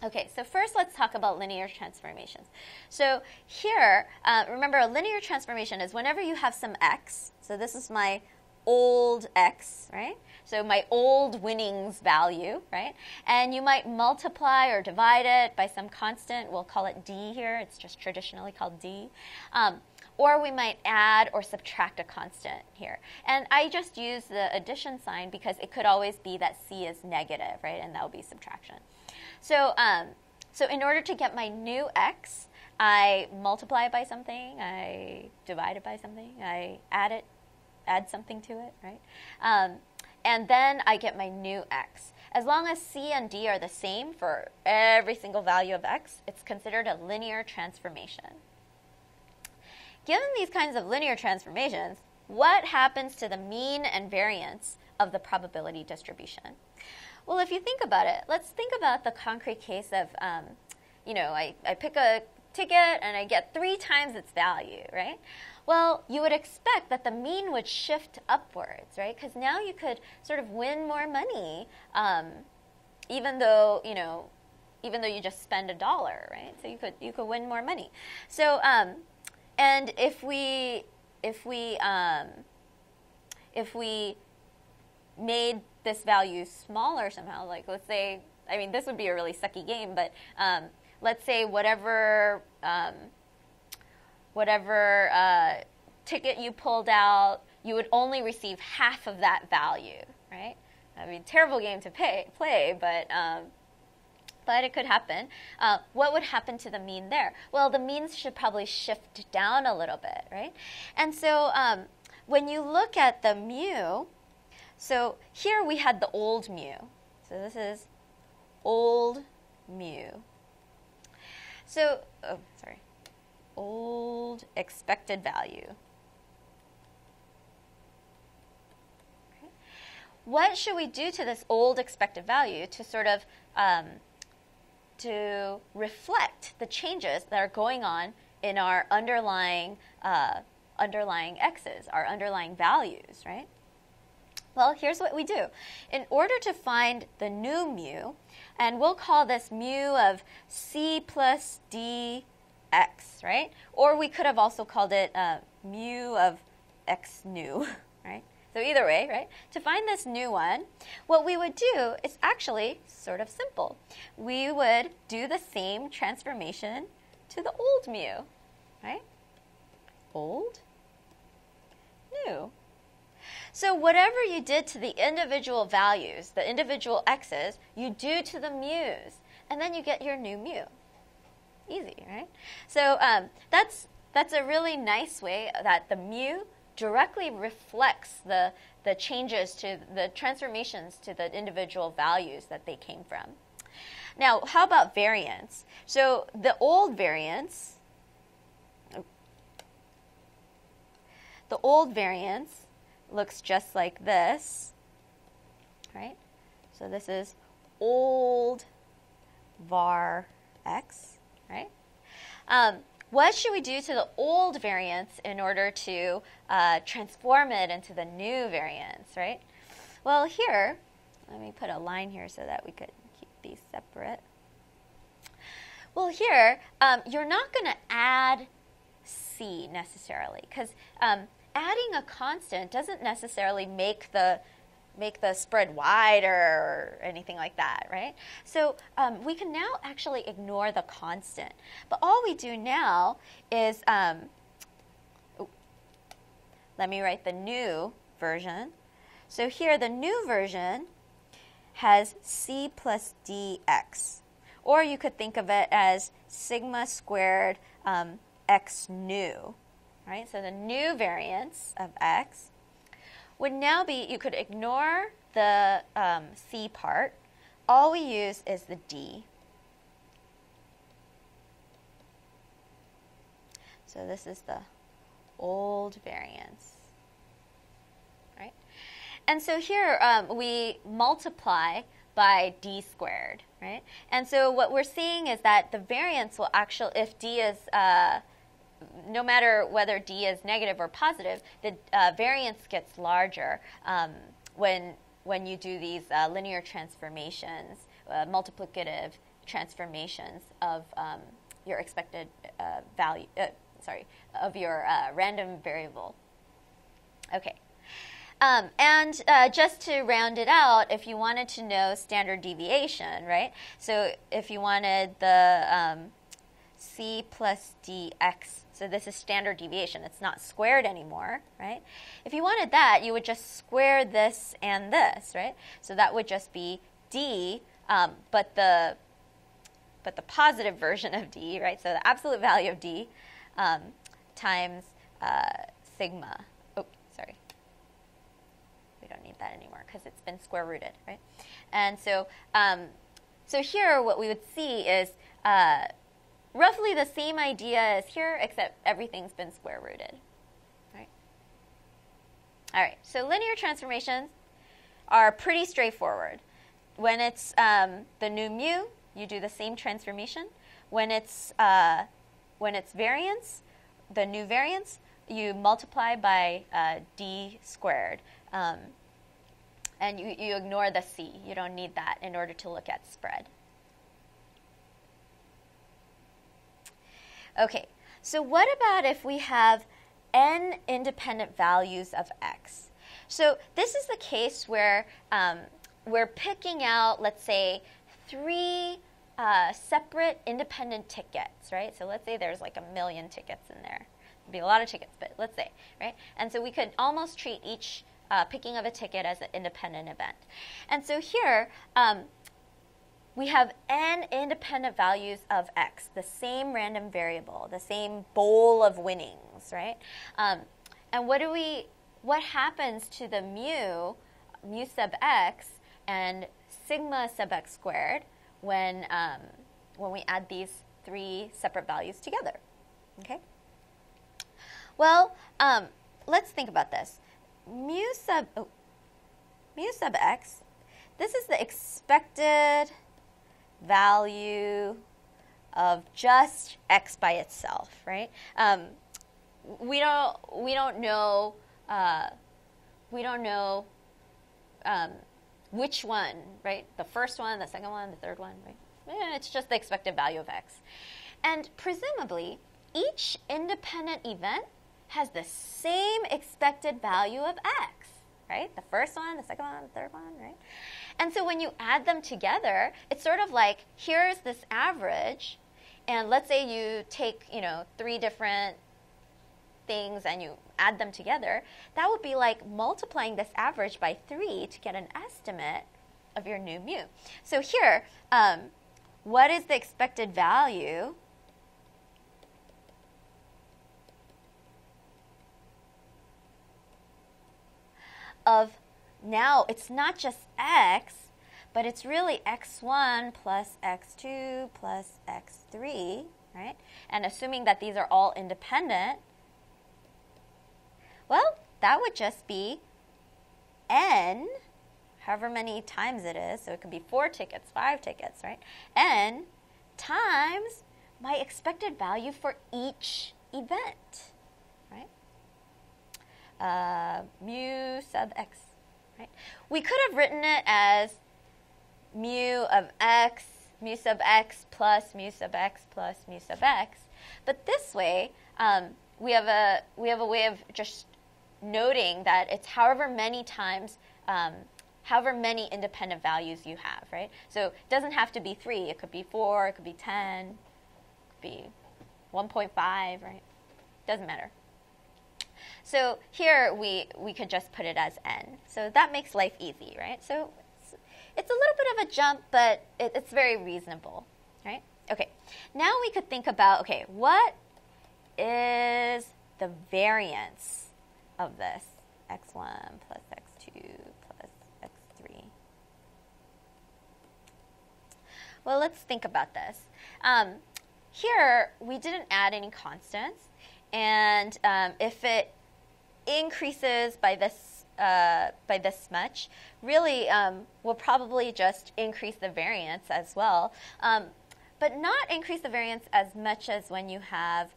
Okay, so first let's talk about linear transformations. So here, remember a linear transformation is whenever you have some x, so this is my old x, right? So my old winnings value, right? And you might multiply or divide it by some constant. We'll call it d here. It's just traditionally called d. Or we might add or subtract a constant here. And I just use the addition sign because it could always be that c is negative, right? And that would be subtraction. So, so in order to get my new x, I multiply it by something, I divide it by something, I add something to it, right? And then I get my new x. As long as c and d are the same for every single value of x, it's considered a linear transformation. Given these kinds of linear transformations, what happens to the mean and variance of the probability distribution? Well, if you think about it, let's think about the concrete case of, I pick a ticket and I get 3 times its value, right? Well, you would expect that the mean would shift upwards, right? Because now you could sort of win more money, even though you just spend $1, right? So you could win more money. So, and if we made this value smaller somehow, like let's say, I mean, this would be a really sucky game, but let's say whatever ticket you pulled out, you would only receive half of that value, right? I mean, terrible game to play, but it could happen. What would happen to the mean there? Well, the means should probably shift down a little bit, right? And so when you look at the mu, so here we had the old mu. So this is old mu. So, old expected value. Okay. What should we do to this old expected value to sort of to reflect the changes that are going on in our underlying x's, our underlying values, right? Well, here's what we do. In order to find the new mu, and we'll call this mu of c plus dx, right? Or we could have also called it mu of x new, right? So either way, right? To find this new one, what we would do is actually sort of simple. We would do the same transformation to the old mu, right? Old, new. So whatever you did to the individual values, the individual x's, you do to the mu's, and then you get your new mu. Easy, right? So that's a really nice way that the mu directly reflects the changes to the transformations to the individual values that they came from. Now, how about variance? So the old variance, looks just like this, right? So this is old var x, right? What should we do to the old variance in order to transform it into the new variance, right? Well, here, let me put a line here so that we could keep these separate. Well, here, you're not going to add c necessarily, because adding a constant doesn't necessarily make the spread wider or anything like that, right? So we can now actually ignore the constant. But all we do now is, let me write the new version. So here the new version has c plus dx. Or you could think of it as sigma squared x new. Right? So the new variance of x would now be, you could ignore the c part. All we use is the d. So this is the old variance. Right? And so here we multiply by d squared. Right? And so what we're seeing is that the variance will actually, if d is no matter whether d is negative or positive, the variance gets larger when you do these linear transformations, multiplicative transformations of your expected value, of your random variable. Okay. And just to round it out, if you wanted to know standard deviation, right? So if you wanted the c plus dx, so this is standard deviation. It's not squared anymore, right? If you wanted that, you would just square this and this, right? So that would just be d, but the positive version of d, right? So the absolute value of d times sigma. Oh, sorry. We don't need that anymore because it's been square rooted, right? And so, so here what we would see is roughly the same idea as here, except everything's been square rooted, right? All right, so linear transformations are pretty straightforward. When it's the new mu, you do the same transformation. When it's variance, the new variance, you multiply by d squared. And you ignore the c. You don't need that in order to look at spread. Okay, so what about if we have n independent values of x? So this is the case where we're picking out, let's say, 3 separate independent tickets, right? So let's say there's like 1 million tickets in there. It'd be a lot of tickets, but let's say, right? And so we could almost treat each picking of a ticket as an independent event. And so here, we have n independent values of x, the same random variable, the same bowl of winnings, right? And what happens to the mu sub x, and sigma sub x squared when we add these 3 separate values together? Okay. Well, let's think about this. Mu sub x, this is the expected value of just x by itself, right? We don't know which one, right? The first one, the second one, the third one, right? It's just the expected value of x. And presumably, each independent event has the same expected value of x, right? The first one, the second one, the third one, right? And so when you add them together, it's sort of like, here's this average, and let's say you take, 3 different things and you add them together. That would be like multiplying this average by 3 to get an estimate of your new mu. So here, what is the expected value of, now it's not just x, but it's really x1 plus x2 plus x3, right? And assuming that these are all independent, well, that would just be n, however many times it is, so it could be 4 tickets, 5 tickets, right? N times my expected value for each event, right? Mu sub x, right? We could have written it as mu of x, mu sub x plus mu sub x plus mu sub x, but this way we have a way of just noting that it's however many times, however many independent values you have, right? So it doesn't have to be 3. It could be 4. It could be 10. It could be 1.5, right? Doesn't matter. So here we could just put it as n. So that makes life easy, right? So it's a little bit of a jump, but it's very reasonable, right? Okay, now we could think about, okay, what is the variance of this? x1 plus x2 plus x3. Well, let's think about this. Here, we didn't add any constants, and if it increases by this much, really we'll probably just increase the variance as well, but not increase the variance as much as when you have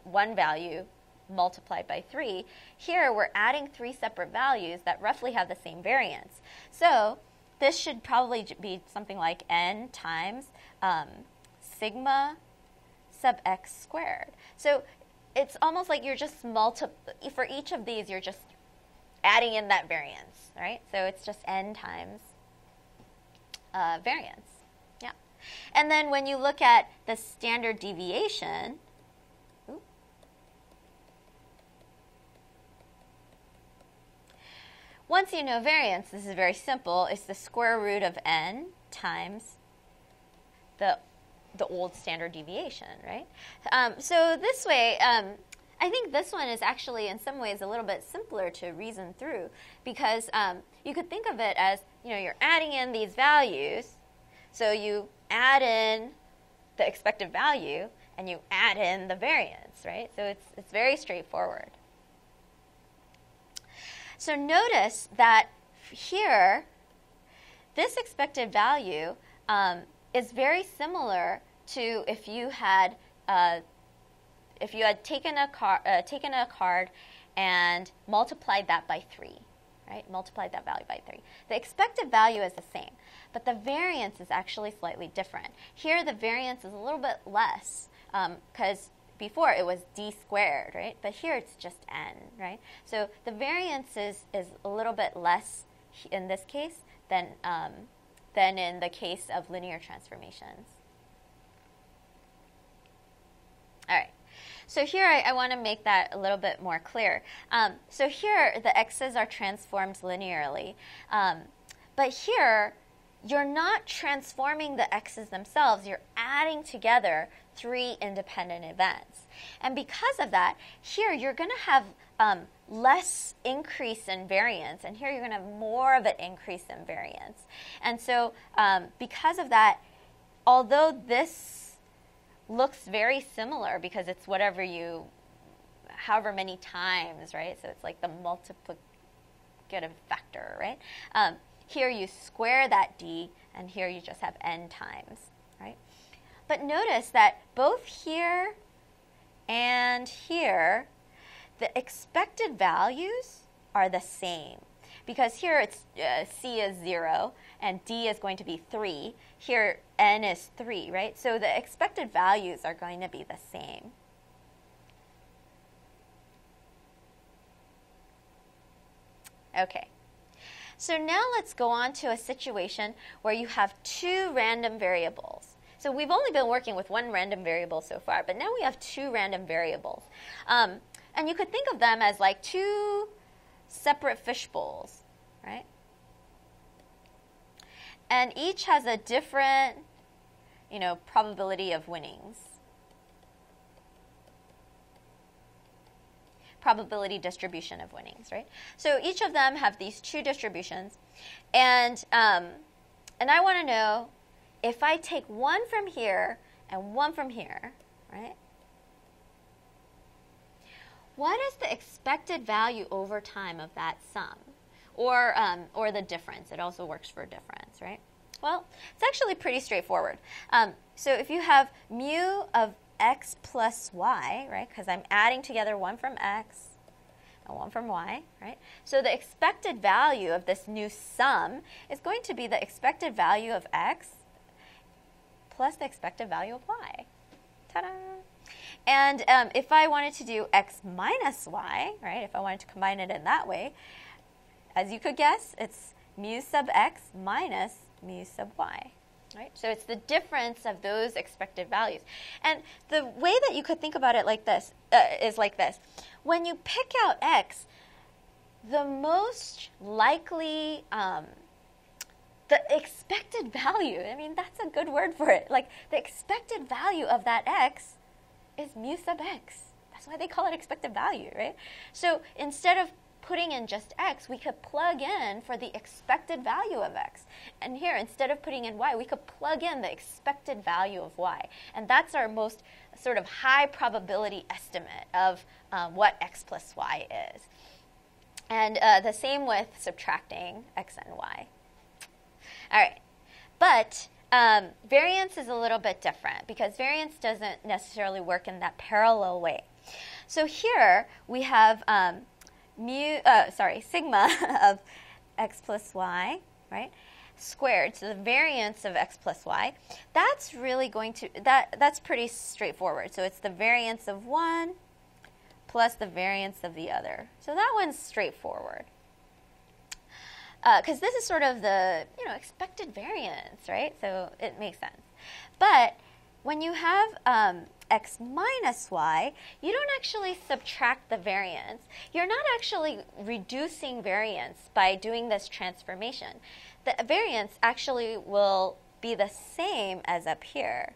one value multiplied by 3. Here we're adding 3 separate values that roughly have the same variance. So this should probably be something like n times sigma sub x squared. So it's almost like you're just for each of these, you're just adding in that variance, right? So it's just n times variance. Yeah. And then when you look at the standard deviation, once you know variance, this is very simple. It's the square root of n times the old standard deviation, right? So this way, I think this one is actually in some ways a little bit simpler to reason through because you could think of it as, you're adding in these values. So you add in the expected value and you add in the variance, right? So it's very straightforward. So notice that here, this expected value is very similar to if you had taken a card and multiplied that by 3, right? Multiplied that value by 3. The expected value is the same, but the variance is actually slightly different. Here, the variance is a little bit less because before it was d squared, right? But here it's just n, right? So the variance is a little bit less in this case than in the case of linear transformations. All right. So here I want to make that a little bit more clear. So here the x's are transformed linearly. But here you're not transforming the x's themselves. You're adding together 3 independent events. And because of that, here you're going to have less increase in variance, and here you're going to have more of an increase in variance. And so because of that, although this looks very similar because it's however many times, right? So it's like the multiplicative factor, right? Here you square that d, and here you just have n times, right? But notice that both here and here, the expected values are the same. Because here it's c is 0, and d is going to be 3. Here n is 3, right? So the expected values are going to be the same. Okay. So now let's go on to a situation where you have 2 random variables. So we've only been working with 1 random variable so far, but now we have 2 random variables. And you could think of them as like 2 separate fish bowls, right? And each has a different, probability of winnings. Probability distribution of winnings, right? So each of them have these 2 distributions, and I want to know if I take one from here and one from here, right? What is the expected value over time of that sum, or the difference? It also works for difference, right? Well, it's actually pretty straightforward. So if you have mu of x plus y, right, because I'm adding together one from x and one from y, right? So the expected value of this new sum is going to be the expected value of x plus the expected value of y. Ta-da! And if I wanted to do x minus y, right, if I wanted to combine it in that way, as you could guess, it's mu sub x minus mu sub y. Right? So it's the difference of those expected values. And the way that you could think about it like this is like this. When you pick out x, the most likely, the expected value, that's a good word for it. Like the expected value of that x is mu sub x. That's why they call it expected value, right? So instead of putting in just x, we could plug in for the expected value of x. And here, instead of putting in y, we could plug in the expected value of y. And that's our most sort of high probability estimate of what x plus y is. And the same with subtracting x and y. All right. But variance is a little bit different because variance doesn't necessarily work in that parallel way. So here we have sigma of x plus y, right? squared, so the variance of x plus y, that's really going to, that's pretty straightforward. So it's the variance of one plus the variance of the other. So that one's straightforward. Because this is sort of the, expected variance, right? So it makes sense. But when you have x minus y, you don't actually subtract the variance. You're not actually reducing variance by doing this transformation. The variance actually will be the same as up here.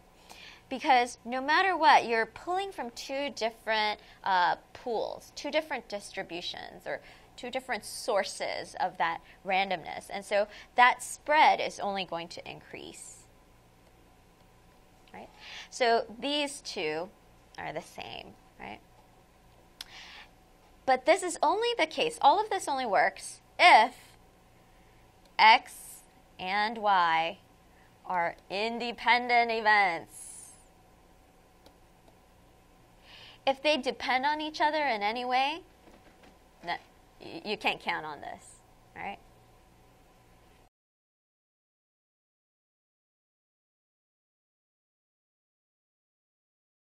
Because no matter what, you're pulling from two different pools, two different distributions, or two different sources of that randomness. And so that spread is only going to increase. Right? So these two are the same, right? But this is only the case. All of this only works if x and y are independent events. If they depend on each other in any way, you can't count on this, all right?